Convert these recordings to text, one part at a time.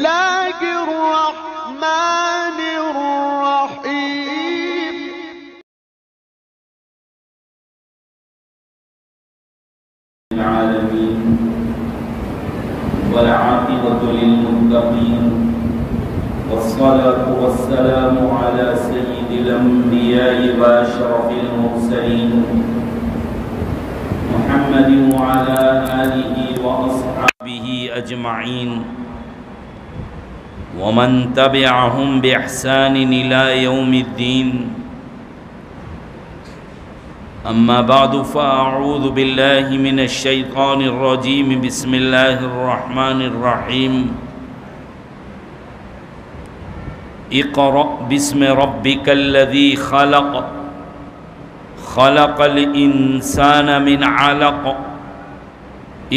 الله الرحمن الرحيم العالمين والعاقبة للمتقين والصلاة والسلام على سيد الأنبياء وأشرف المرسلين محمد وعلى آله وأصحابه أجمعين ومن تبعهم بإحسان إلى يوم الدين أما بعد فأعوذ بالله من الشيطان الرجيم بسم الله الرحمن الرحيم اقرأ باسم ربك الذي خلق خلق الإنسان من علق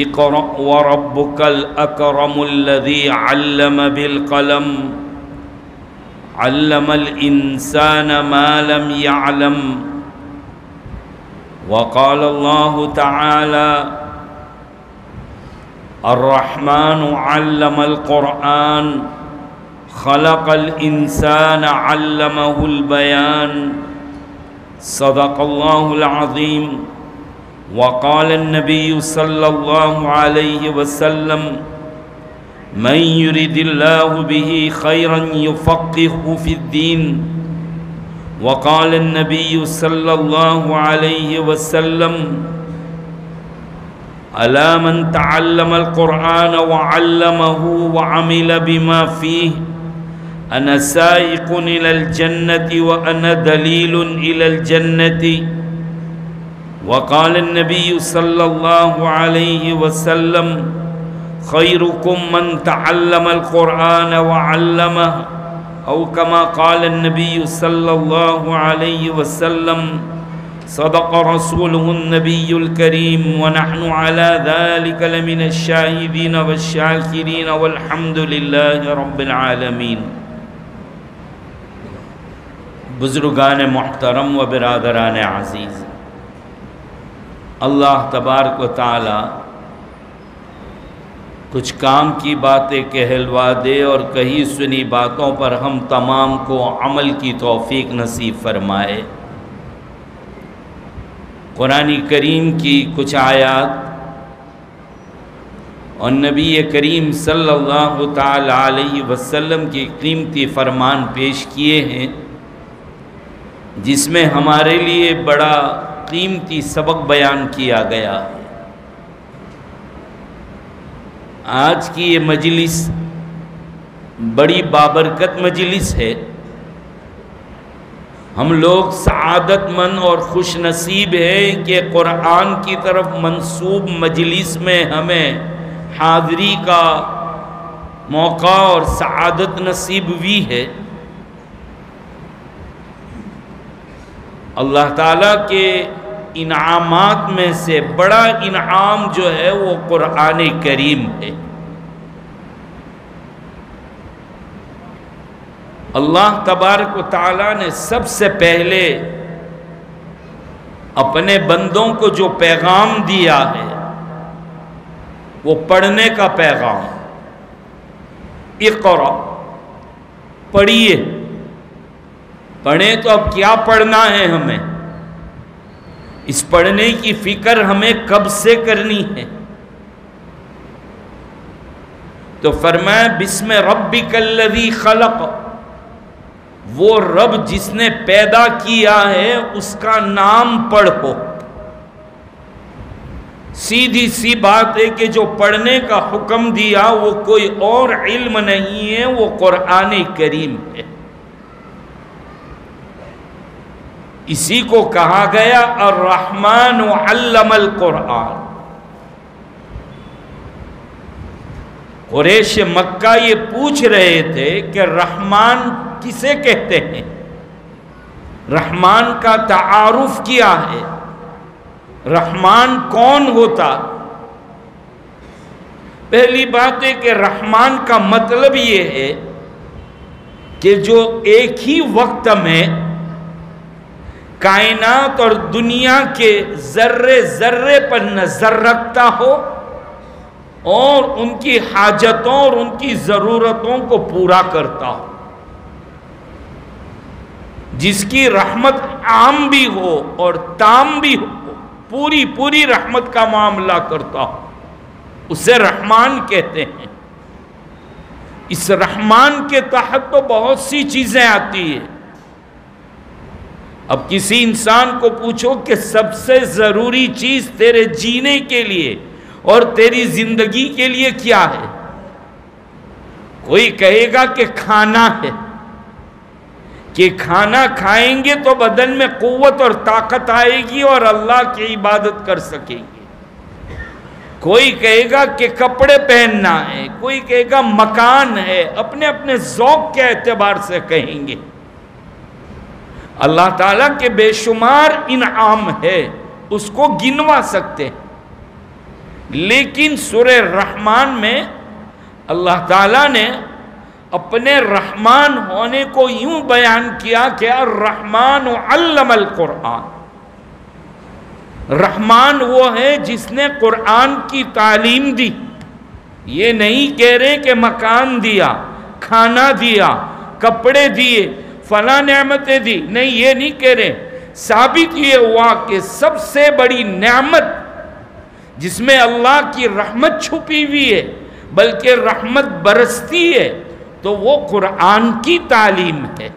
اقرأ وربك الأكرم الذي علم بالقلم علم الإنسان ما لم يعلم وقال الله تعالى الرحمن علم القرآن خلق الإنسان علمه البيان صدق الله العظيم وقال النبي صلى الله عليه وسلم من يرد الله به خيرا يفقهه في الدين وقال النبي صلى الله عليه وسلم ألا من تعلم القرآن وعلمه وعمل بما فيه أنا سائق إلى الجنة وأنا دليل إلى الجنة وقال النبي صلى الله عليه وسلم خيركم من تعلم القرآن وعلمه أو كما قال النبي صلى الله عليه وسلم صدق رسوله النبي الكريم ونحن على ذلك لمن الشاهدين والشاكرين والحمد لله رب العالمين. بزرگان محترم و برادران عزیز، اللہ تبارک و تعالی کچھ کام کی باتیں کہلوا دے اور کہی سنی باتوں پر ہم تمام کو عمل کی توفیق نصیب فرمائے۔ قرآن کریم کی کچھ آیات اور نبی کریم صلی اللہ تعالی علیہ وسلم کی قیمتی فرمان پیش کیے ہیں، جس میں ہمارے لیے بڑا قیمتی سبق بیان کیا گیا ہے۔ آج کی یہ مجلس بڑی بابرکت مجلس ہے۔ ہم لوگ سعادت مند اور خوش نصیب ہیں کہ قرآن کی طرف منسوب مجلس میں ہمیں حاضری کا موقع اور سعادت نصیب ہوئی ہے۔ اللہ تعالیٰ کے انعامات میں سے بڑا انعام جو ہے وہ قرآن کریم ہے۔ اللہ تبارک و تعالیٰ نے سب سے پہلے اپنے بندوں کو جو پیغام دیا ہے وہ پڑھنے کا پیغام۔ اقرأ، پڑھیے۔ پڑھیں تو اب کیا پڑھنا ہے ہمیں؟ اس پڑھنے کی فکر ہمیں کب سے کرنی ہے؟ تو فرمایا بسم ربک الذی خلق، وہ رب جس نے پیدا کیا ہے اس کا نام پڑھو۔ سیدھی سی بات ہے کہ جو پڑھنے کا حکم دیا وہ کوئی اور علم نہیں ہے، وہ قرآن کریم ہے۔ اسی کو کہا گیا الرحمن علم القرآن۔ قریش مکہ یہ پوچھ رہے تھے کہ رحمان کسے کہتے ہیں؟ رحمان کا تعارف کیا ہے؟ رحمان کون ہوتا؟ پہلی بات ہے کہ رحمان کا مطلب یہ ہے کہ جو ایک ہی وقت میں کائنات اور دنیا کے ذرے ذرے پر نظر رکھتا ہو اور ان کی حاجتوں اور ان کی ضرورتوں کو پورا کرتا ہو، جس کی رحمت عام بھی ہو اور تام بھی ہو، پوری رحمت کا معاملہ کرتا ہو، اسے رحمان کہتے ہیں۔ اس رحمان کے تحت تو بہت سی چیزیں آتی ہیں۔ اب کسی انسان کو پوچھو کہ سب سے ضروری چیز تیرے جینے کے لیے اور تیری زندگی کے لیے کیا ہے؟ کوئی کہے گا کہ کھانا ہے، کہ کھانا کھائیں گے تو بدن میں قوت اور طاقت آئے گی اور اللہ کی عبادت کر سکیں گے۔ کوئی کہے گا کہ کپڑے پہننا ہے، کوئی کہے گا مکان ہے، اپنے اپنے ذوق کے اعتبار سے کہیں گے۔ اللہ تعالیٰ کے بے شمار انعام ہے، اس کو گنوا سکتے ہیں، لیکن سورہ رحمان میں اللہ تعالیٰ نے اپنے رحمان ہونے کو یوں بیان کیا کہ الرحمن علم القرآن، رحمان وہ ہے جس نے قرآن کی تعلیم دی۔ یہ نہیں کہہ رہے کہ مکان دیا، کھانا دیا، کپڑے دیے، فلاں نعمتیں دی، نہیں، یہ نہیں کہہ رہے۔ ثابت یہ ہوا کہ سب سے بڑی نعمت جس میں اللہ کی رحمت چھپی ہوئی ہے بلکہ رحمت برستی ہے تو وہ قرآن کی تعلیم ہے۔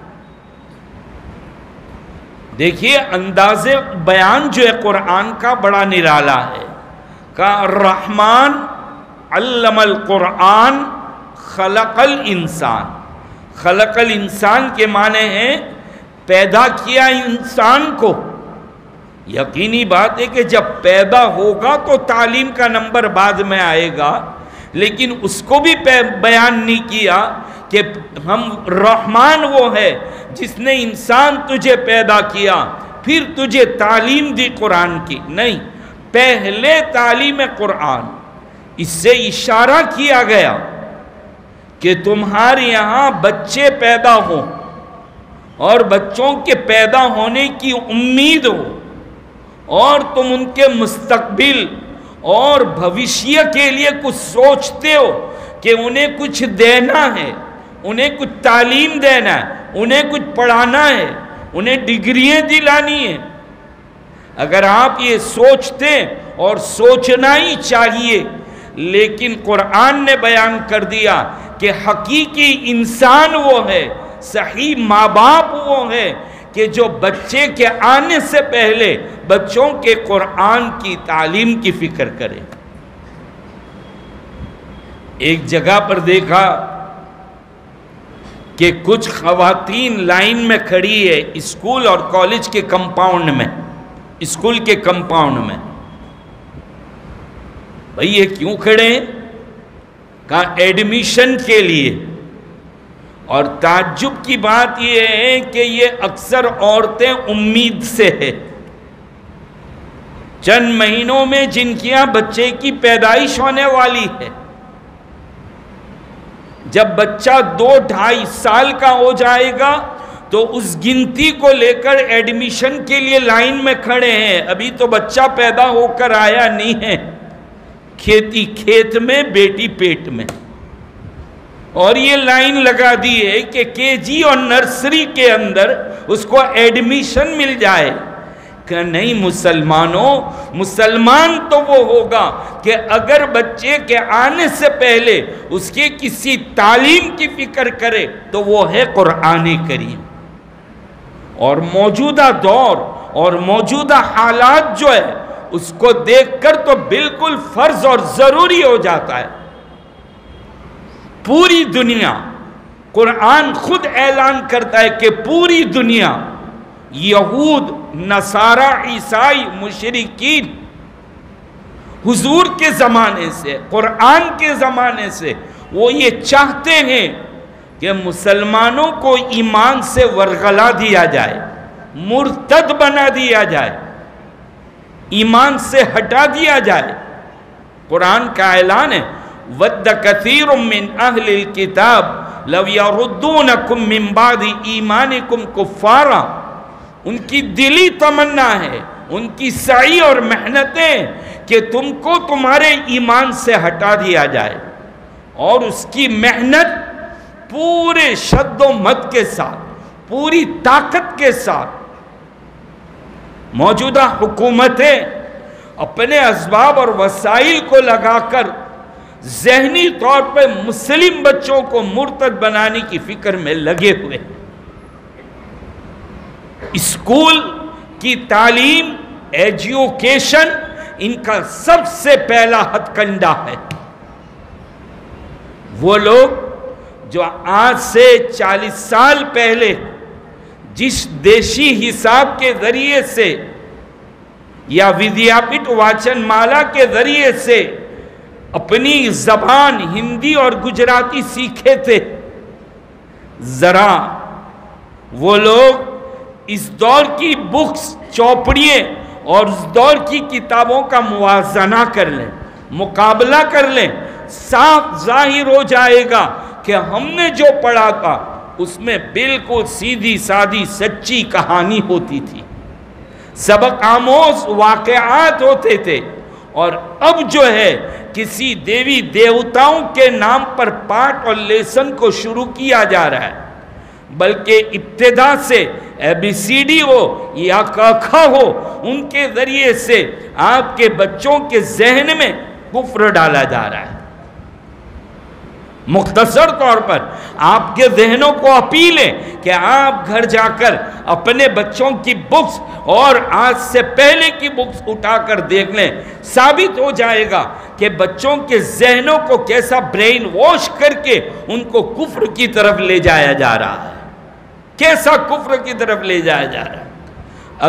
دیکھیے انداز بیان جو ہے قرآن کا بڑا نرالا ہے۔ کہ الرحمن علم القرآن خلق الانسان، خلق الانسان کے معنی ہیں پیدا کیا انسان کو۔ یقینی بات ہے کہ جب پیدا ہوگا تو تعلیم کا نمبر بعد میں آئے گا، لیکن اس کو بھی بیان نہیں کیا کہ ہم رحمان وہ ہے جس نے انسان تجھے پیدا کیا پھر تجھے تعلیم دی قرآن کی، نہیں، پہلے تعلیم قرآن۔ اس سے اشارہ کیا گیا کہ تمہارے یہاں بچے پیدا ہوں اور بچوں کے پیدا ہونے کی امید ہو اور تم ان کے مستقبل اور بھوشیہ کے لیے کچھ سوچتے ہو کہ انہیں کچھ دینا ہے، انہیں کچھ تعلیم دینا ہے، انہیں کچھ پڑھانا ہے، انہیں ڈگریاں دلانی ہیں۔ اگر آپ یہ سوچتے اور سوچنا ہی چاہیے، لیکن قرآن نے بیان کر دیا کہ حقیقی انسان وہ ہے، صحیح ماں باپ وہ ہے کہ جو بچے کے آنے سے پہلے بچوں کے قرآن کی تعلیم کی فکر کرے۔ ایک جگہ پر دیکھا کہ کچھ خواتین لائن میں کھڑی ہے اسکول اور کالج کے کمپاؤنڈ میں، اسکول کے کمپاؤنڈ میں۔ بھئی یہ کیوں کھڑے ہیں؟ کہا ایڈمیشن کے لیے۔ اور تعجب کی بات یہ ہے کہ یہ اکثر عورتیں امید سے ہے، چند مہینوں میں جن کے یہاں بچے کی پیدائش ہونے والی ہے، جب بچہ 2-2.5 سال کا ہو جائے گا تو اس گنتی کو لے کر ایڈمیشن کے لیے لائن میں کھڑے ہیں۔ ابھی تو بچہ پیدا ہو کر آیا نہیں ہے، کھیتی کھیت میں، بیٹی پیٹ میں، اور یہ لائن لگا دی ہے کہ کے جی اور نرسری کے اندر اس کو ایڈمیشن مل جائے۔ کہ نہیں مسلمانوں، مسلمان تو وہ ہوگا کہ اگر بچے کے آنے سے پہلے اس کے کسی تعلیم کی فکر کرے تو وہ ہے قرآن کریم۔ اور موجودہ دور اور موجودہ حالات جو ہے اس کو دیکھ کر تو بالکل فرض اور ضروری ہو جاتا ہے۔ پوری دنیا، قرآن خود اعلان کرتا ہے کہ پوری دنیا، یہود، نصارہ، عیسائی، مشرکین، حضور کے زمانے سے، قرآن کے زمانے سے وہ یہ چاہتے ہیں کہ مسلمانوں کو ایمان سے ورغلا دیا جائے، مرتد بنا دیا جائے، ایمان سے ہٹا دیا جائے۔ قرآن کا اعلان ہے وَدَّ كَثِيرٌ مِّنْ أَهْلِ الْكِتَابِ لَوْ يَرُدُّونَكُمْ مِّن بَعْدِ إِيمَانِكُمْ كُفَّارًا۔ ان کی دلی تمنا ہے، ان کی سعی اور محنتیں کہ تم کو تمہارے ایمان سے ہٹا دیا جائے، اور اس کی محنت پورے شد و مد کے ساتھ، پوری طاقت کے ساتھ موجودہ حکومتیں اپنے اسباب اور وسائل کو لگا کر ذہنی طور پہ مسلم بچوں کو مرتد بنانے کی فکر میں لگے ہوئے۔ اسکول کی تعلیم، ایجوکیشن ان کا سب سے پہلا ہتھ کنڈا ہے۔ وہ لوگ جو آج سے 40 سال پہلے جس دیشی حساب کے ذریعے سے یا ودیاپیٹ واچن مالا کے ذریعے سے اپنی زبان ہندی اور گجراتی سیکھے تھے، ذرا وہ لوگ اس دور کی بکس، چوپڑیے اور اس دور کی کتابوں کا موازنہ کر لیں، مقابلہ کر لیں، صاف ظاہر ہو جائے گا کہ ہم نے جو پڑھا تھا اس میں بالکل سیدھی سادی سچی کہانی ہوتی تھی، سبق آموز واقعات ہوتے تھے، اور اب جو ہے کسی دیوی دیوتاؤں کے نام پر پاٹ اور لیسن کو شروع کیا جا رہا ہے، بلکہ ابتدا سے اے بی سی ڈی ہو یا ک ہو، ان کے ذریعے سے آپ کے بچوں کے ذہن میں کفر ڈالا جا رہا ہے۔ مختصر طور پر آپ کے ذہنوں کو اپیل ہے کہ آپ گھر جا کر اپنے بچوں کی بکس اور آج سے پہلے کی بکس اٹھا کر دیکھ لیں، ثابت ہو جائے گا کہ بچوں کے ذہنوں کو کیسا برین واش کر کے ان کو کفر کی طرف لے جایا جا رہا ہے، کیسا کفر کی طرف لے جایا جا رہا ہے۔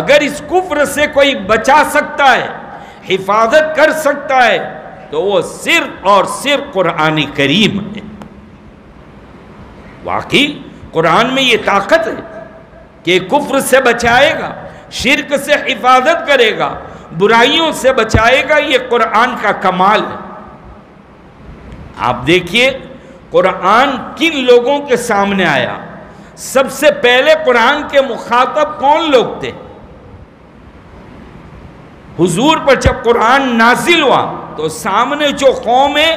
اگر اس کفر سے کوئی بچا سکتا ہے، حفاظت کر سکتا ہے، تو وہ صرف اور صرف قرآن کریم ہے۔ واقعی قرآن میں یہ طاقت ہے کہ کفر سے بچائے گا، شرک سے حفاظت کرے گا، برائیوں سے بچائے گا، یہ قرآن کا کمال ہے۔ آپ دیکھیے قرآن کن لوگوں کے سامنے آیا؟ سب سے پہلے قرآن کے مخاطب کون لوگ تھے؟ حضور پر جب قرآن نازل ہوا تو سامنے جو قوم ہے،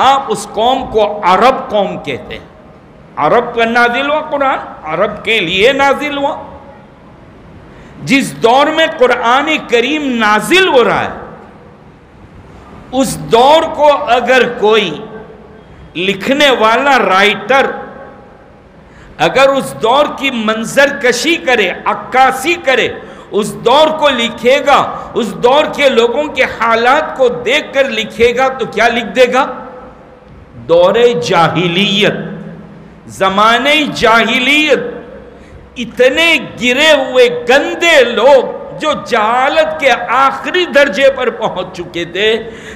آپ اس قوم کو عرب قوم کہتے ہیں۔ عرب کا نازل ہوا قرآن، عرب کے لیے نازل ہوا۔ جس دور میں قرآن کریم نازل ہو رہا ہے، اس دور کو اگر کوئی لکھنے والا رائٹر اگر اس دور کی منظر کشی کرے، عکاسی کرے، اس دور کو لکھے گا، اس دور کے لوگوں کے حالات کو دیکھ کر لکھے گا، تو کیا لکھ دے گا؟ دور جاہلیت، زمانے جاہلیت، اتنے گرے ہوئے گندے لوگ جو جہالت کے آخری درجے پر پہنچ چکے تھے،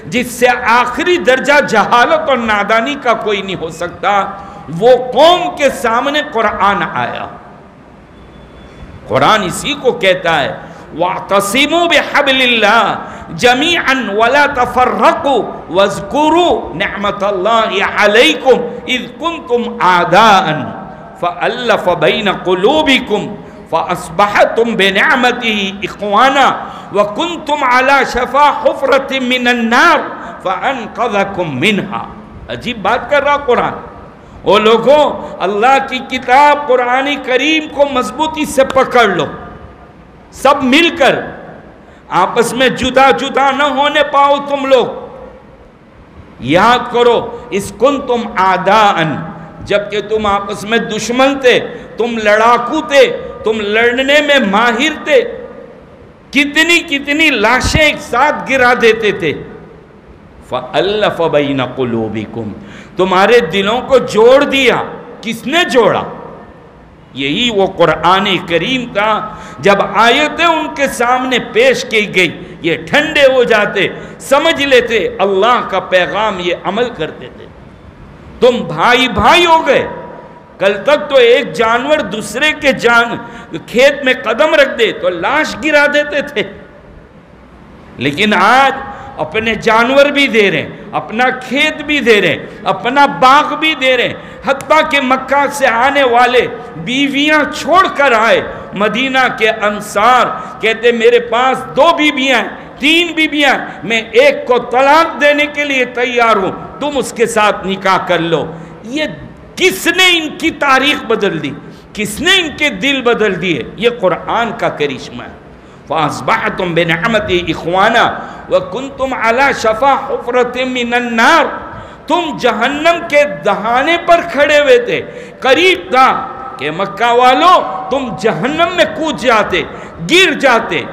جس سے آخری درجہ جہالت اور نادانی کا کوئی نہیں ہو سکتا، وہ قوم کے سامنے قرآن آیا۔ قرآن اسی کو کہتا ہے وَاعْتَصِمُوا بِحَبْلِ اللَّهِ جَمِيعًا وَلَا تَفَرَّقُوا وَاذْكُرُوا نِعْمَةَ اللَّهِ عَلَيْكُمْ إِذْ كُنْتُمْ أَعْدَاءً فَأَلَّفَ بَيْنَ قُلُوبِكُمْ فَأَصْبَحْتُمْ بِنِعْمَتِهِ إِخْوَانًا وَكُنْتُمْ عَلَى شَفَا حُفْرَةٍ مِّنَ النَّارِ فَأَنْقَذَكُمْ مِنْهَا۔ عجیب بات کر رہا قرآن۔ او لوگوں، اللہ کی کتاب قرآن کریم کو مضبوطی سے پکڑ لو، سب مل کر، آپس میں جدا جدا نہ ہونے پاؤ تم لوگ۔ یاد کرو اس کنتم اعداء، جبکہ تم آپس میں دشمن تھے، تم لڑاکو تھے، تم لڑنے میں ماہر تھے، کتنی کتنی لاشیں ایک ساتھ گرا دیتے تھے۔ فَأَلَّفَ بَيْنَ قُلُوبِكُمْ، تمہارے دلوں کو جوڑ دیا۔ کس نے جوڑا؟ یہی وہ قرآن کریم تھا۔ جب آیتیں ان کے سامنے پیش کی گئی، یہ ٹھنڈے ہو جاتے، سمجھ لیتے اللہ کا پیغام، یہ عمل کرتے تھے۔ تم بھائی بھائی ہو گئے۔ کل تک تو ایک جانور دوسرے کے کھیت میں قدم رکھ دے تو لاش گرا دیتے تھے، لیکن آج اپنے جانور بھی دے رہے ہیں، اپنا کھیت بھی دے رہے ہیں، اپنا باغ بھی دے رہے ہیں، حتیٰ کہ مکہ سے آنے والے بیویاں چھوڑ کر آئے۔ مدینہ کے انصار کہتے میرے پاس 2 بیویاں ہیں، 3 بیویاں، میں ایک کو طلاق دینے کے لیے تیار ہوں، تم اس کے ساتھ نکاح کر لو۔ یہ کس نے ان کی تاریخ بدل دی؟ کس نے ان کے دل بدل دیے؟ یہ قرآن کا کرشمہ ہے۔ فَأَصْبَحْتُمْ بِنِعْمَتِهِ إِخْوَانًا وَكُنْتُمْ عَلَى شَفَا حُفْرَةٍ مِّنَ النَّارِ، تم جہنم کے دہانے پر کھڑے ہوئے تھے، قریب تھا کہ مکہ والوں تم جہنم میں کود جاتے، گر جاتے،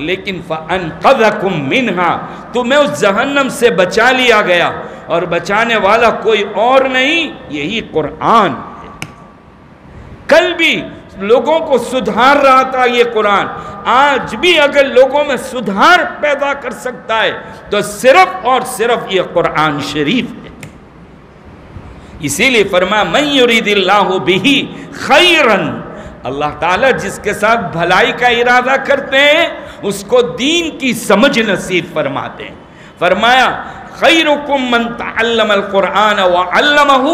لیکن فَأَنْقَذَكُمْ مِنْهَا، تمہیں اس جہنم سے بچا لیا گیا، اور بچانے والا کوئی اور نہیں، یہی قرآن ہے۔ کل بھی لوگوں کو سدھار رہا تھا یہ قرآن، آج بھی اگر لوگوں میں سدھار پیدا کر سکتا ہے تو صرف اور صرف یہ قرآن شریف ہے۔ اسی لیے فرمایا مَن يُرِيدِ اللَّهُ بِهِ خَيْرًا، اللہ تعالیٰ جس کے ساتھ بھلائی کا ارادہ کرتے ہیں اس کو دین کی سمجھ نصیب فرماتے ہیں۔ فرمایا خیرکم من تعلم القرآن وعلمہ،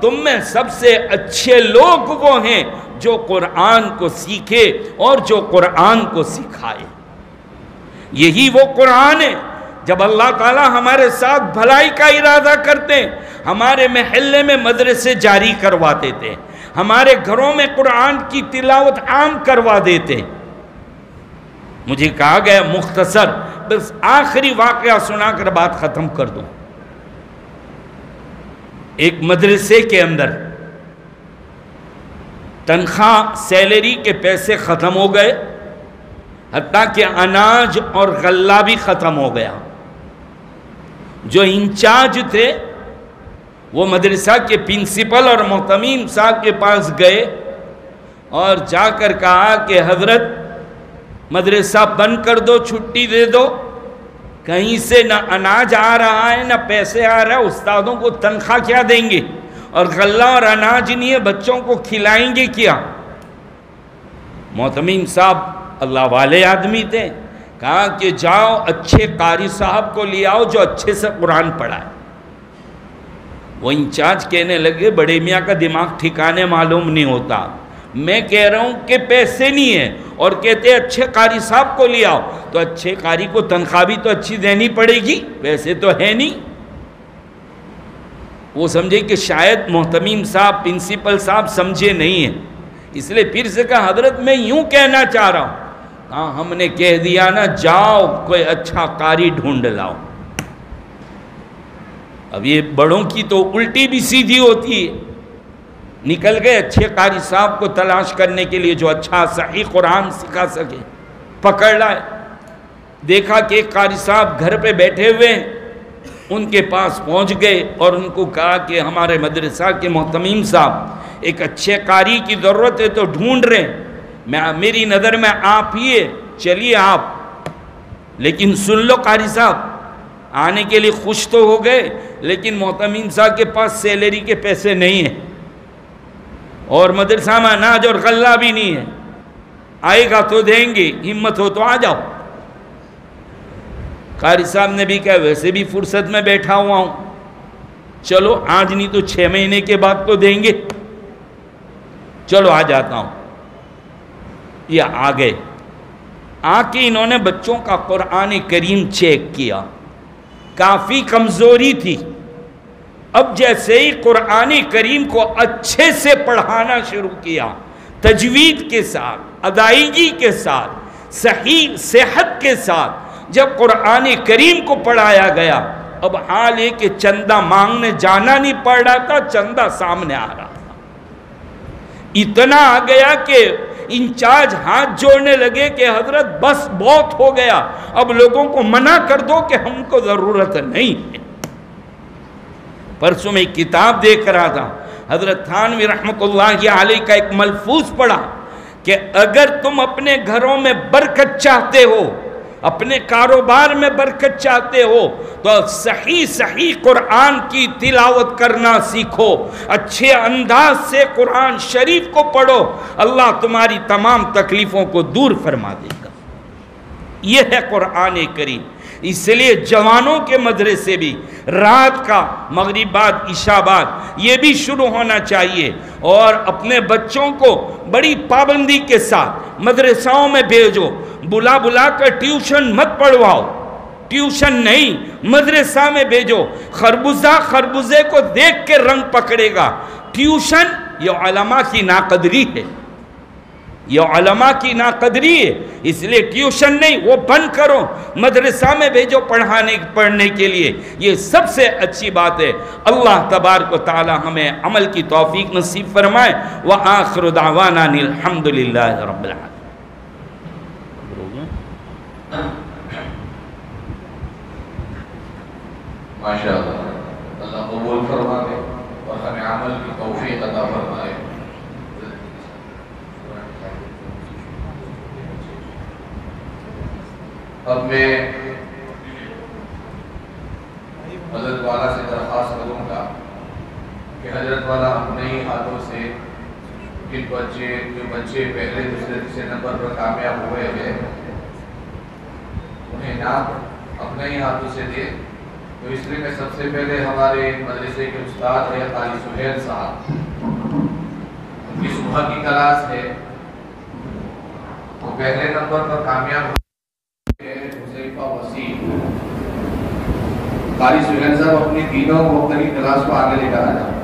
تم میں سب سے اچھے لوگ وہ ہیں جو قرآن کو سیکھے اور جو قرآن کو سکھائے۔ یہی وہ قرآن ہے جب اللہ تعالیٰ ہمارے ساتھ بھلائی کا ارادہ کرتے ہیں، ہمارے محلے میں مدرسے جاری کرواتے تھے، ہمارے گھروں میں قرآن کی تلاوت عام کروا دیتے۔ مجھے کہا گیا مختصر بس آخری واقعہ سنا کر بات ختم کر دوں۔ ایک مدرسے کے اندر تنخواہ سیلری کے پیسے ختم ہو گئے، حتیٰ کہ اناج اور غلہ بھی ختم ہو گیا۔ جو انچارج تھے وہ مدرسہ کے پرنسپل اور محتمیم صاحب کے پاس گئے اور جا کر کہا کہ حضرت مدرسہ بند کر دو، چھٹی دے دو، کہیں سے نہ اناج آ رہا ہے نہ پیسے آ رہا ہے، استادوں کو تنخواہ کیا دیں گے، اور غلہ اور اناج نہیں ہے، بچوں کو کھلائیں گے کیا؟ محتمیم صاحب اللہ والے آدمی تھے، کہا کہ جاؤ اچھے قاری صاحب کو لے آؤ جو اچھے سے قرآن پڑھائے۔ وہ انچارج کہنے لگے بڑے میاں کا دماغ ٹھکانے معلوم نہیں ہوتا، میں کہہ رہا ہوں کہ پیسے نہیں ہیں اور کہتے اچھے قاری صاحب کو لے آؤ، تو اچھے قاری کو تنخواہ بھی تو اچھی دینی پڑے گی، ویسے تو ہے نہیں۔ وہ سمجھے کہ شاید محتمیم صاحب پرنسپل صاحب سمجھے نہیں ہیں، اس لیے پھر سے کہا حضرت میں یوں کہنا چاہ رہا ہوں۔ کہا ہم نے کہہ دیا نا، جاؤ کوئی اچھا قاری ڈھونڈ لاؤ۔ اب یہ بڑوں کی تو الٹی بھی سیدھی ہوتی ہے، نکل گئے اچھے قاری صاحب کو تلاش کرنے کے لیے جو اچھا صحیح قرآن سکھا سکے، پکڑ لائے، دیکھا کہ ایک قاری صاحب گھر پہ بیٹھے ہوئے ہیں، ان کے پاس پہنچ گئے اور ان کو کہا کہ ہمارے مدرسہ کے محتمیم صاحب ایک اچھے قاری کی ضرورت ہے تو ڈھونڈ رہے ہیں، میری نظر میں آپ ہی ہے، چلیے آپ، لیکن سن لو قاری صاحب، آنے کے لیے خوش تو ہو گئے لیکن محتمیم صاحب کے پاس سیلری کے پیسے نہیں ہیں اور مدرسہ میں اناج اور غلہ بھی نہیں ہے، آئے گا تو دیں گے، ہمت ہو تو آ جاؤ۔ قاری صاحب نے بھی کہا ویسے بھی فرصت میں بیٹھا ہوا ہوں، چلو آج نہیں تو 6 مہینے کے بعد تو دیں گے، چلو آ جاتا ہوں۔ یہ آ گئے، آ کے انہوں نے بچوں کا قرآن کریم چیک کیا، کافی کمزوری تھی۔ اب جیسے ہی قرآن کریم کو اچھے سے پڑھانا شروع کیا، تجوید کے ساتھ، ادائیگی کے ساتھ، صحیح صحت کے ساتھ، جب قرآن کریم کو پڑھایا گیا، اب حال ہے کہ چندہ مانگنے جانا نہیں پڑ رہا تھا، چندہ سامنے آ رہا تھا۔ اتنا آ گیا کہ انچارج ہاتھ جوڑنے لگے کہ حضرت بس بہت ہو گیا، اب لوگوں کو منع کر دو کہ ہم کو ضرورت نہیں ہے۔ پرسوں میں ایک کتاب دیکھ رہا تھا، حضرت تھانوی رحمۃ اللہ علیہ کا ایک ملفوظ پڑھا کہ اگر تم اپنے گھروں میں برکت چاہتے ہو، اپنے کاروبار میں برکت چاہتے ہو، تو صحیح قرآن کی تلاوت کرنا سیکھو، اچھے انداز سے قرآن شریف کو پڑھو، اللہ تمہاری تمام تکلیفوں کو دور فرما دے گا۔ یہ ہے قرآن کریم۔ اس لیے جوانوں کے مدرسے بھی رات کا مغرب بعد عشاء بعد یہ بھی شروع ہونا چاہیے، اور اپنے بچوں کو بڑی پابندی کے ساتھ مدرسوں میں بھیجو، بلا کر ٹیوشن مت پڑھواؤ، ٹیوشن نہیں، مدرسہ میں بھیجو۔ خربوزے کو دیکھ کے رنگ پکڑے گا۔ ٹیوشن یہ علماء کی ناقدری ہے، یہ علماء کی ناقدری ہے، اس لیے ٹیوشن نہیں، وہ بند کرو، مدرسہ میں بھیجو پڑھنے کے لیے، یہ سب سے اچھی بات ہے۔ اللہ تبارک و تعالی ہمیں عمل کی توفیق نصیب فرمائے۔ وآخر دعوانا الحمدللہ رب العالمین۔ ماشاءاللہ، اللہ قبول فرمائے اور ہمیں عمل کی توفیق عطا فرمائے۔ اب میں حضرت والا سے درخواست کروں گا کہ حضرت والا اپنے ہی ہاتھوں سے جو بچے پہلے دوسرے تیسرے نمبر پر کامیاب ہوئے ہیں انہیں نام اپنے ہی ہاتھوں سے دے۔ تو اس لیے میں سب سے پہلے ہمارے مدرسے کے استاد ہے قاری سہیل صاحب، ان کی صبح کی کلاس ہے، وہ پہلے نمبر پر کامیاب ہوئے وسیم۔ قاری سہیل صاحب اپنی تینوں مختلف کلاس کو آگے لے کر آ جائیں۔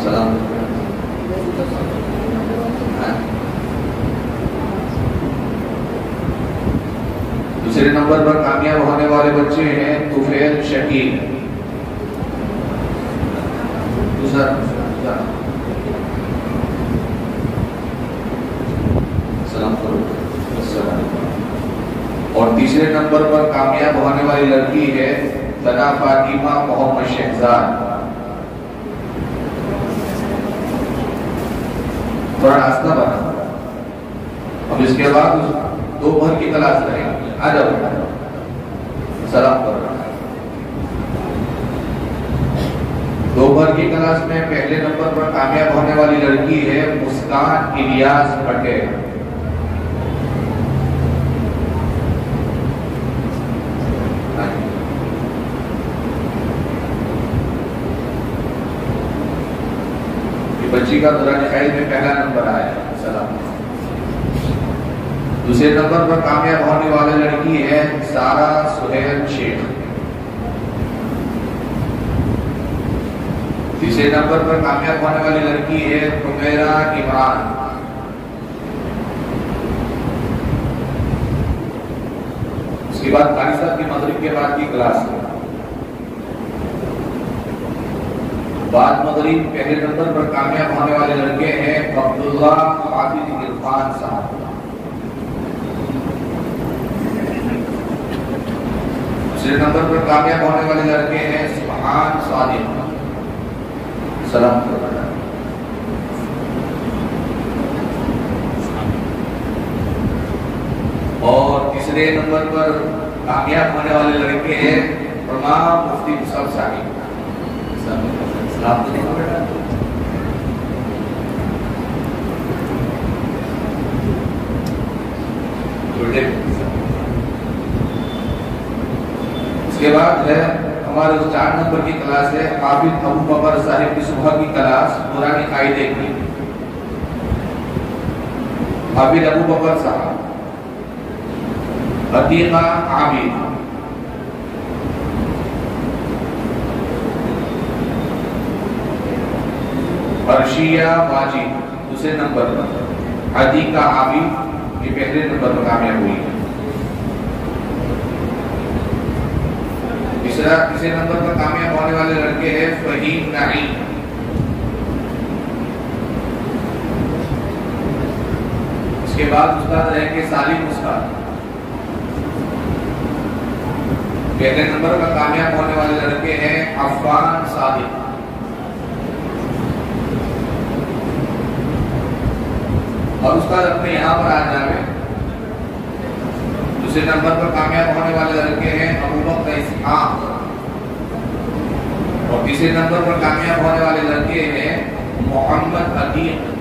سلام۔ دوسرے نمبر پر کامیاب ہونے والے بچے ہیں طفیل شکیل۔ دوسرا اور تیسرے نمبر پر کامیاب ہونے والی لڑکی ہے ثنا فاطمہ محمد شہزاد۔ تھوڑا راستہ بنا، اب اس کے بعد دوپہر کی کلاس کریں گے۔ آ جاؤ، سلام کر رہا ہے۔ دوپہر کی کلاس میں پہلے نمبر پر کامیاب ہونے والی لڑکی ہے مسکان الیاس پٹیل۔ بچی کا دوران خیر میں پہلا نمبر آیا ہے، سلام۔ دوسرے نمبر پر کامیاب ہونے والی لڑکی ہے سارا سہیل شیخ۔ تیسرے نمبر پر کامیاب ہونے والی لڑکی ہے حمیرہ عمران۔ اس کے بعد قاری صاحب کی مغرب کے بعد کی کلاس ہے۔ بعد مغرب پہلے نمبر پر کامیاب ہونے والے لڑکے ہیں عبداللہ عابد عرفان صاحب۔ دوسرے نمبر پر کامیاب ہونے والے لڑکے ہیں سبحان صادق۔ سلام کرنا۔ اور تیسرے نمبر پر کامیاب ہونے والے لڑکے ہیں امام مفتی مصعب صاحب۔ اس کے بعد ہے ہمارے 4 نمبر کی کلاس ہے حافظ ابو بکر صاحب کی صبح کی کلاس قرآن قاعدے کی۔ حافظ ابو بکر صاحب، عتیقہ عابد، عرشیہ واجد دوسرے نمبر پر، عتیقہ عابد یہ پہلے نمبر پر کامیاب ہوئی ہے۔ تیسرے نمبر پر کامیاب ہونے والے لڑکے ہیں فہیم نعیم۔ اس کے بعد استاد رہیں گے سالم استاد۔ پہلے نمبر پر کامیاب ہونے والے لڑکے ہیں عفان صادق۔ اور استاد اپنے یہاں پر آ جائے۔ دوسرے نمبر پر کامیاب ہونے والے لڑکے ہیں ابوبکر اسحاق۔ اور تیسرے نمبر پر کامیاب ہونے والے لڑکے ہیں محمد عتیق۔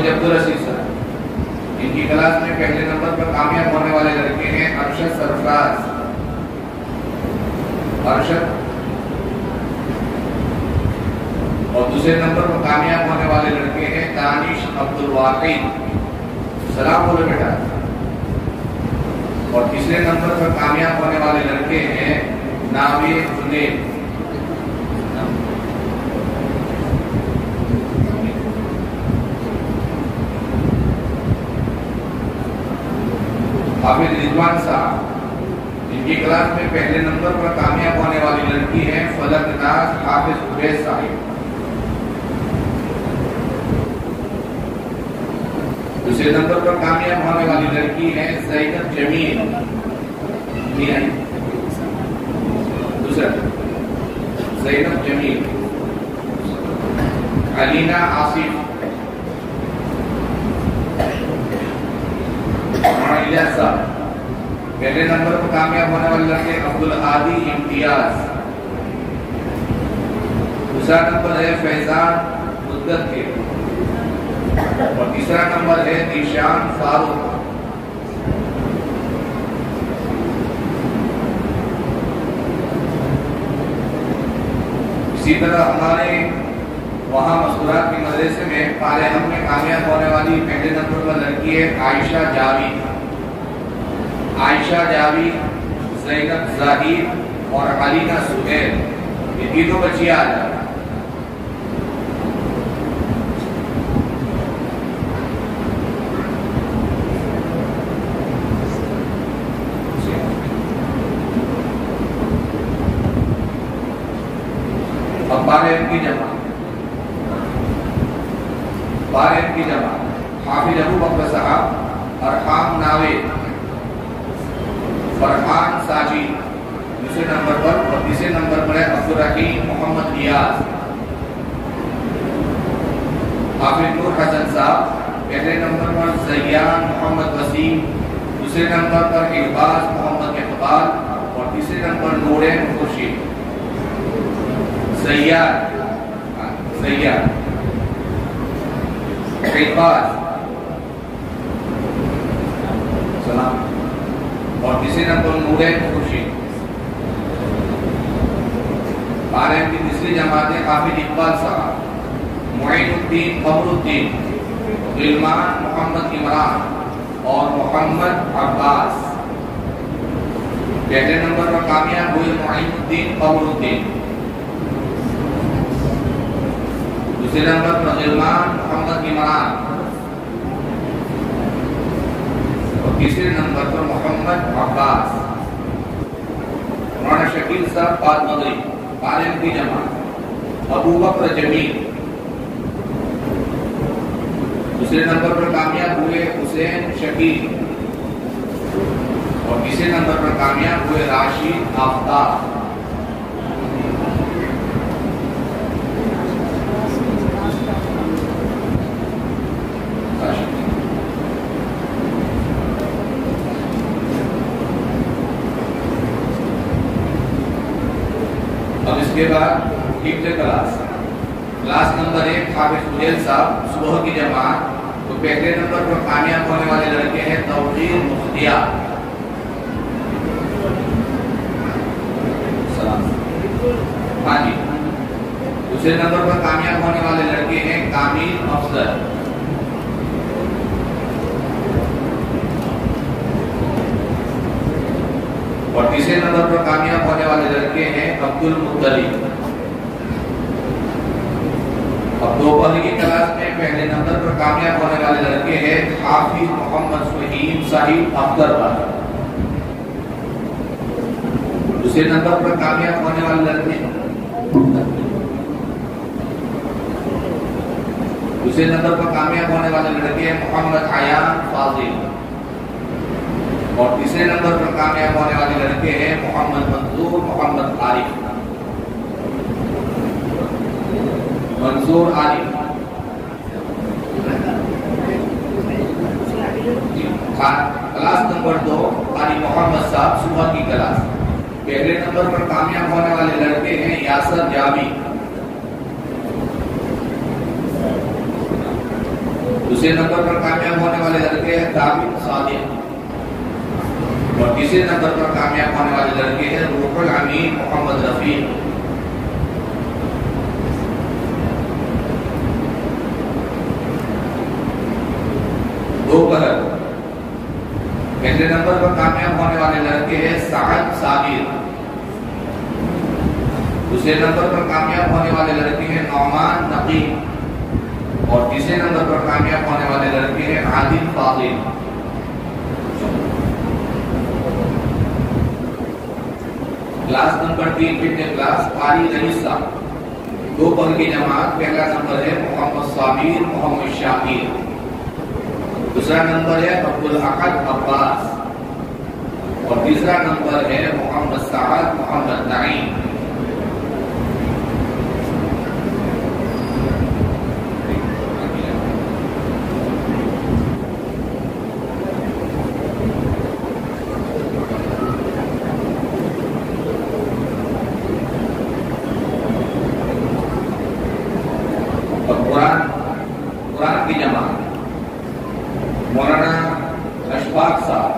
حافظ عبدالرشید صاحب، ان کی کلاس میں پہلے نمبر پر کامیاب ہونے والے لڑکے ہیں ارشد سرفراز، ارشد، اور دوسرے نمبر پر کامیاب ہونے والے لڑکے ہیں دانش عبدالواحد، سلام بولے بیٹا، اور تیسرے نمبر پر کامیاب ہونے والے لڑکے ہیں ناوید جنید، حافظ رضوان صاحب، ان کی کلاس میں پہلے نمبر پر کامیاب ہونے والی لڑکی ہے فلک ناز حافظ عبید صاحب، دوسرے نمبر پر کامیاب ہونے والی لڑکی ہے زینب جمیل، دوسرا زینب جمیل، علینا آصف، الیاس صاحب، پہلے نمبر پر کامیاب ہونے والے لڑکے عبدالعادی امتیاز، دوسرا نمبر ہے فیضان مدت، اور تیسرا نمبر ہے دیشان فاروق۔ اسی طرح ہمارے وہاں مستورات کے مدرسے میں پارے ہم میں کامیاب ہونے والی پہلے نمبر پر لڑکی ہے عائشہ جاوید، عائشہ جاوید، زینب زاہد اور علینا سہیل، یہ تینوں بچیاں آ جائیں۔ بارہ کی جمع حافظ ابو بکر صاحب، ارحام ناوید، فرحان ساجی دوسرے نمبر پر، اور تیسرے نمبر پر ہے عبدالرحیم محمد نیاز، حافظ نور حسن صاحب، پہلے نمبر پر زیان محمد وسیم، دوسرے نمبر پر احباز محمد اقبال، اور تیسرے نمبر نورین خورشید، زیاد احباز سلام، اور تیسرے نمبر نورین خورشید۔ بارہ کی تیسری جماعت ہے حافظ اقبال صاحب، معین الدین قمر الدین، غلمان محمد عمران اور محمد عباس، پہلے نمبر پر کامیاب ہوئے معین الدین قمر الدین، دوسرے نمبر پر غلمان محمد عمران، اور تیسرے نمبر پر محمد عباس۔ مولانا شکیل صاحب بعد مغرب، عالم کی جماعت ابو بکر جمیل، دوسرے نمبر پر کامیاب ہوئے حسین شکیل، اور تیسرے نمبر پر کامیاب ہوئے راشد آفتاب۔ اب اس کے بعد حفظ کلاس نمبر 1 حافظ فضیل صاحب، صبح کی جماعت، تو پہلے نمبر پر کامیاب ہونے والے لڑکے ہیں توقیر مختیار، ہاں جی، دوسرے نمبر پر کامیاب ہونے والے لڑکے ہیں کامل افضل، اور تیسرے نمبر پر کامیاب ہونے والے لڑکے ہیں عبد المطلب۔ اب دوپہر کی کلاس میں پہلے نمبر پر کامیاب ہونے والے لڑکے ہیں حافظ محمد فہیم صاحب اخترآباد، دوسرے نمبر پر کامیاب ہونے والے لڑکے ہیں محمد عیان فاضل، اور تیسرے نمبر پر کامیاب ہونے والے لڑکے ہیں محمد منظور محمد عارف، کلاس نمبر 2 قاری محمد صاحب، صبح کی کلاس، پہلے نمبر پر کامیاب ہونے والے لڑکے ہیں یاسر جاوی، دوسرے نمبر پر کامیاب ہونے والے لڑکے ہیں ثابت صادق، اور تیسرے نمبر پر کامیاب ہونے والے لڑکے ہیں روح الامین محمد رفیق۔ دوپہر پہلے نمبر پر کامیاب ہونے والے لڑکے ہیں سعد صابر، دوسرے نمبر پر کامیاب ہونے والے لڑکے ہیں نعمان نقی، اور تیسرے نمبر پر کامیاب ہونے والے لڑکے ہیں عادل فاضل۔ کلاس نمبر 3 فٹنس کلاس قاری رئیسہ، دو پل کی جماعت، پہلا نمبر ہے محمد صابر محمد شاکر، دوسرا نمبر ہے عبدالاحد عباس، اور تیسرا نمبر ہے محمد سعد محمد نعیم۔ قرآن کی جماعت مولانا اشفاق صاحب،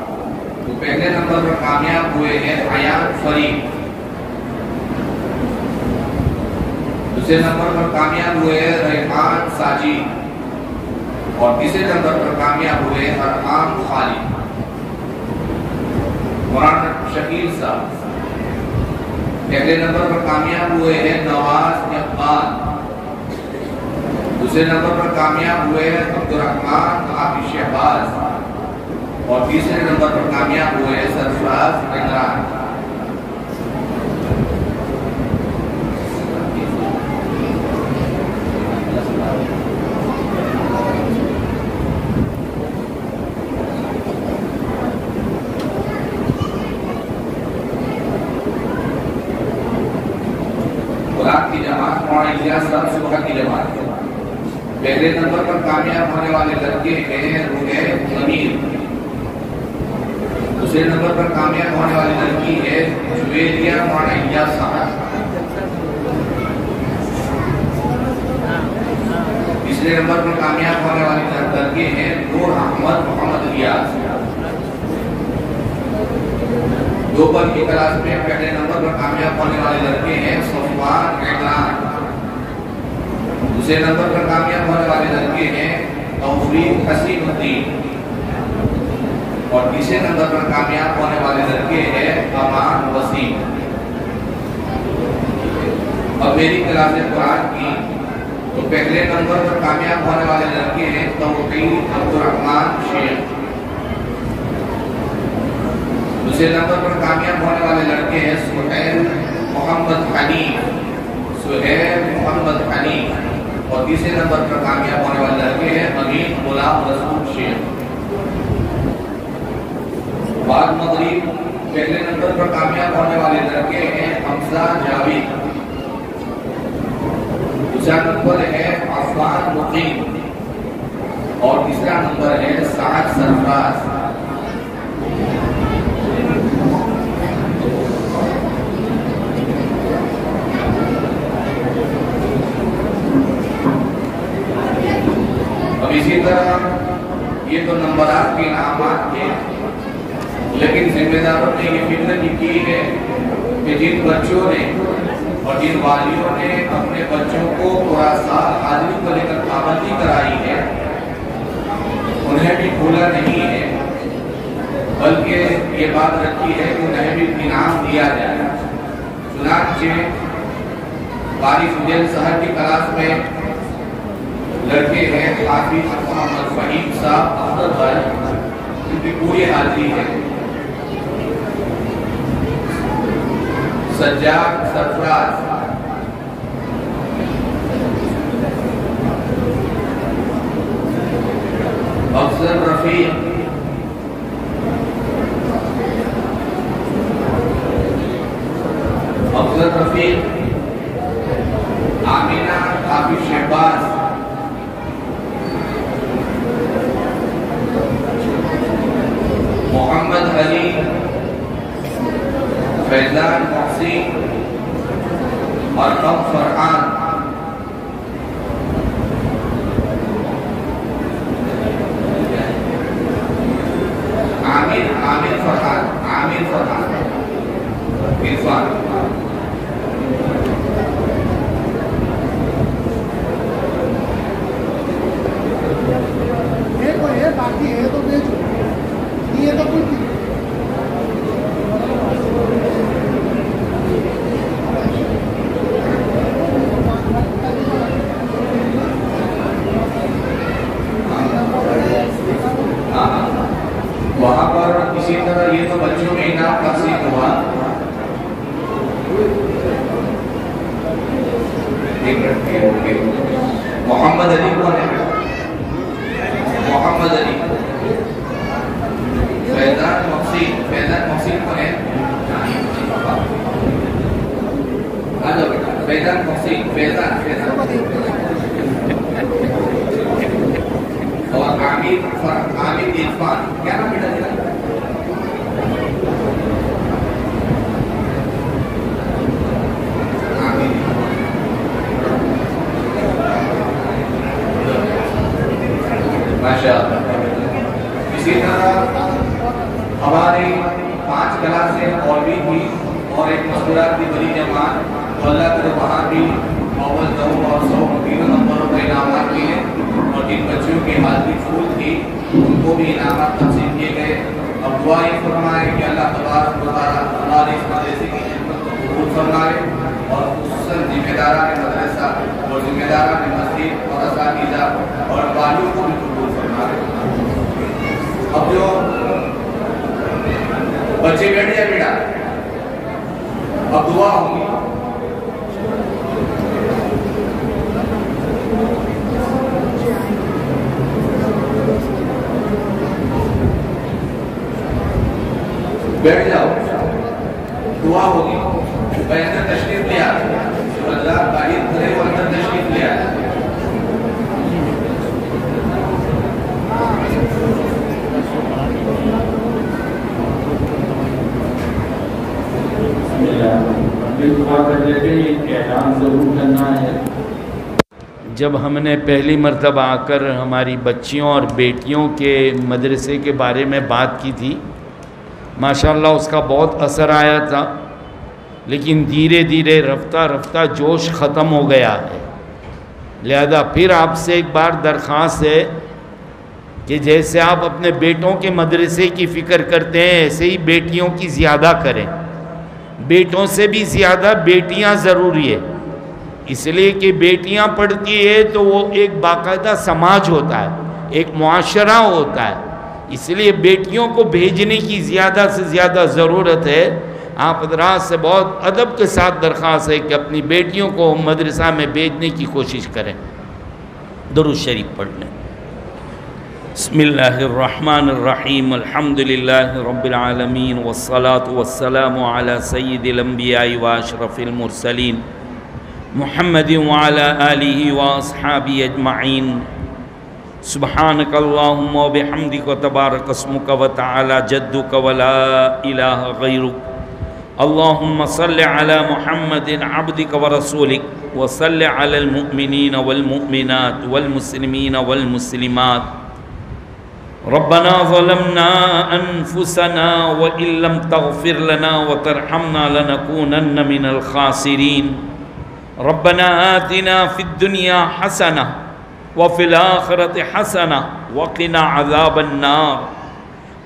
تو پہلے نمبر پر کامیاب ہوئے ہیں عیان فرید، دوسرے نمبر پر کامیاب ہوئے ہیں ریحان ساجد، اور تیسرے نمبر پر کامیاب ہوئے ہیں ارحام خالد۔ مولانا شکیل صاحب پہلے نمبر پر کامیاب ہوئے ہیں نواز اقبال، دوسرے نمبر پر کامیاب ہوئے ہیں عبدالرحمان حافظ شہباز، اور تیسرے نمبر پر کامیاب ہوئے ہیں سرفراز عمران۔ قرآن کی جماعت مولانا الیاس صاحب صبح کی جماعت، پہلے نمبر پر کامیاب ہونے والے لڑکے ہیں روح ضمیر، دوسرے نمبر پر کامیاب ہونے والی لڑکی ہے جویریہ مولانا الیاس صاحب، تیسرے نمبر پر کامیاب ہونے والی لڑکے ہیں نور احمد محمد ریاض۔ دوپہر کی کلاس میں پہلے نمبر پر کامیاب ہونے والے لڑکے ہیں صفوان عمران، دوسرے نمبر پر کامیاب ہونے والے لڑکے ہیں توفیق حسین الدین، اور تیسرے نمبر پر کامیاب ہونے والے لڑکے ہیں امان وسیم۔ اب میری کلاس قرآن کی، تو پہلے نمبر پر کامیاب ہونے والے لڑکے ہیں توقیر عبدالرحمان شیخ، دوسرے نمبر پر کامیاب ہونے والے لڑکے ہیں سہیل محمد حنیف، اور تیسرے نمبر پر کامیاب ہونے والے لڑکے ہیں امین غلام رسول شیخ۔ بعد مغرب پہلے نمبر پر کامیاب ہونے والے لڑکے ہیں حمزہ جاوید، دوسرا نمبر ہے عفان مقیم، اور تیسرا نمبر ہے سعد سرفراز۔ اب اسی طرح یہ تو نمبرات کے انعامات تھے، لیکن ذمہ داروں نے یہ فکر کی ہے کہ جن بچوں نے اور جن والیوں نے اپنے بچوں کو پورا سال حاضری کو لے کر پابندی کرائی ہے، انہیں بھی بھولا نہیں ہے، بلکہ یہ بات رکھی ہے کہ انہیں بھی انعام دیا جائے۔ چنانچہ قاری فضیل صاحب کی کلاس میں لڑکے ہیں حافظ محمد فہیم صاحب افضل بھائی، ان کی پوری حاضری ہے۔ سجاد سرفراز، افضل رفیق، آمینہ حافظ شہباز، محمد علی، فیضان محسن، ارقم فرحان، عامر فرحان عرفان. باقی ہے تو بھیجو، نہیں ہے تو کچھ نہیں. وہاں پر اسی طرح یہ تو بچوں میں انعام تقسیم ہوا. محمد علی کون ہے؟ محمد علی. فیضان محسن کون ہے؟ آ جاؤ بیٹا. فیضان محسن فیضان. اور عامر عرفان. کیا نام بیٹا تیرا؟ ماشاءاللہ. اسی طرح ہماری 5 کلاسیں اور بھی تھی اور ایک مستورات کی بڑی جماعت. اللہ کرے وہاں بھی اول 2 اور 100 تینوں نمبروں پر انعامات ملے. اور جن بچوں کی حاضری پھول تھی ان کو بھی انعامات تقسیم کیے گئے. اب دعا یہ فرمائے کہ اللہ تبارک و تعالیٰ ہمارے اس مدرسے کی خدمت کو قبول فرمائے اور خصوصاً ذمہ داران مدرسہ اور ذمہ داران مسجد اور اساتذہ اور والیوں کو بھی قبول فرمائے. اب جو بچے بیٹھ جائے بیٹا, اب دعا ہوگی. بیٹھ جاؤ, دعا ہوگی. میں اندر تشریف لے آ, اللہ تعریف کرے وہ اندر تشریف لے آ. جب ہم نے پہلی مرتبہ آ کر ہماری بچیوں اور بیٹیوں کے مدرسے کے بارے میں بات کی تھی, ماشاءاللہ اس کا بہت اثر آیا تھا, لیکن دھیرے دھیرے رفتہ رفتہ جوش ختم ہو گیا ہے. لہذا پھر آپ سے ایک بار درخواست ہے کہ جیسے آپ اپنے بیٹوں کے مدرسے کی فکر کرتے ہیں ایسے ہی بیٹیوں کی زیادہ کریں. بیٹوں سے بھی زیادہ بیٹیاں ضروری ہے, اس لیے کہ بیٹیاں پڑھتی ہے تو وہ ایک باقاعدہ سماج ہوتا ہے, ایک معاشرہ ہوتا ہے. اس لیے بیٹیوں کو بھیجنے کی زیادہ سے زیادہ ضرورت ہے. آپ حضرات سے بہت ادب کے ساتھ درخواست ہے کہ اپنی بیٹیوں کو مدرسہ میں بھیجنے کی کوشش کریں. درود شریف پڑھ لیں. بسم اللہ الرحمن الرحیم. الحمدللہ رب العالمین والصلاة والسلام علی سید الانبیاء واشرف المرسلین محمد وعلی آلہ واصحابہ اجمعین. سبحانک اللہم و بحمدک و تبارک اسمک و تعالی جدک و لا الہ غیرک. اللہم صل علی محمد عبدک و رسولک و صل علی المؤمنین والمؤمنات والمسلمین والمسلمات. ربنا ظلمنا انفسنا وإن لم تغفر لنا وترحمنا لنكونن من الخاسرین. ربنا آتنا فی الدنیا حسنہ وفي الآخرة حسنة وقنا عذاب النار.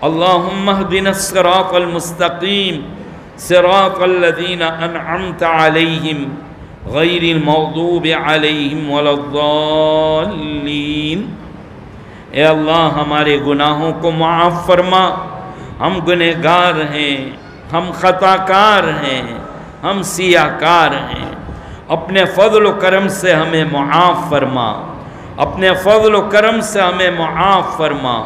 اللهم اهدنا الصراط المستقيم صراط الذين أنعمت عليهم غير المغضوب عليهم ولا الضالين. اے اللہ ہمارے گناہوں کو معاف فرما. ہم گنہگار ہیں, ہم خطا کار ہیں, ہم سیاہ کار ہیں. اپنے فضل و کرم سے ہمیں معاف فرما, اپنے فضل و کرم سے ہمیں معاف فرما.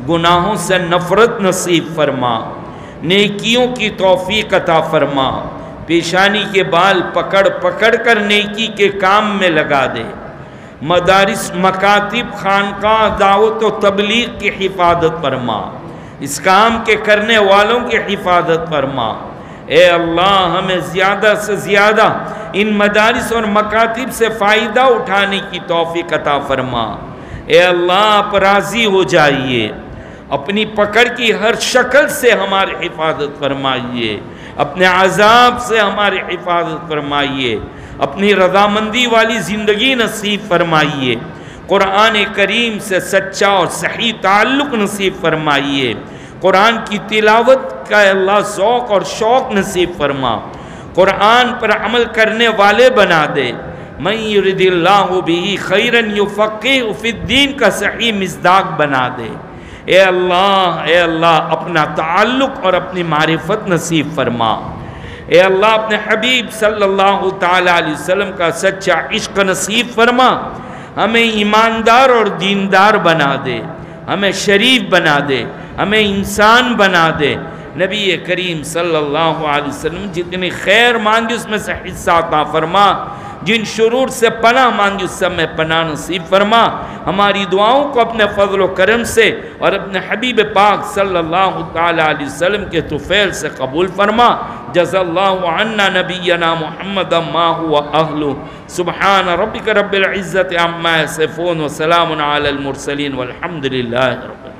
گناہوں سے نفرت نصیب فرما, نیکیوں کی توفیق عطا فرما. پیشانی کے بال پکڑ پکڑ کر نیکی کے کام میں لگا دے. مدارس, مکاتب, خانقاہ, دعوت و تبلیغ کی حفاظت فرما. اس کام کے کرنے والوں کی حفاظت فرما. اے اللہ ہمیں زیادہ سے زیادہ ان مدارس اور مکاتب سے فائدہ اٹھانے کی توفیق عطا فرما. اے اللہ آپ راضی ہو جائیے, اپنی پکڑ کی ہر شکل سے ہماری حفاظت فرمائیے، اپنے عذاب سے ہماری حفاظت فرمائیے، اپنی رضامندی والی زندگی نصیب فرمائیے، قرآن کریم سے سچا اور صحیح تعلق نصیب فرمائیے، قرآن کی تلاوت کا اللہ ذوق اور شوق نصیب فرما، قرآن پر عمل کرنے والے بنا دے، من یرد اللہ بہ خیرا یفقہہ فی الدین کا صحیح مصداق بنا دے۔ اے اللہ اپنا تعلق اور اپنی معرفت نصیب فرما، اے اللہ اپنے حبیب صلی اللہ تعالی علیہ وسلم کا سچا عشق نصیب فرما، ہمیں ایماندار اور دیندار بنا دے، ہمیں شریف بنا دے، ہمیں انسان بنا دے۔ نبی کریم صلی اللہ علیہ وسلم جتنی خیر مانگی اس میں سے حصہ عطا فرما، جن شرور سے پناہ مانگی اس سے میں پناہ نصیب فرما، ہماری دعاؤں کو اپنے فضل و کرم سے اور اپنے حبیب پاک صلی اللہ تعالی علیہ وسلم کے طفیل سے قبول فرما۔ جزا اللہ عنا نبینا محمد ما هو اہلہ، سبحان ربک رب العزت عما یصفون وسلام علی المرسلین والحمد للہ رب العالمین۔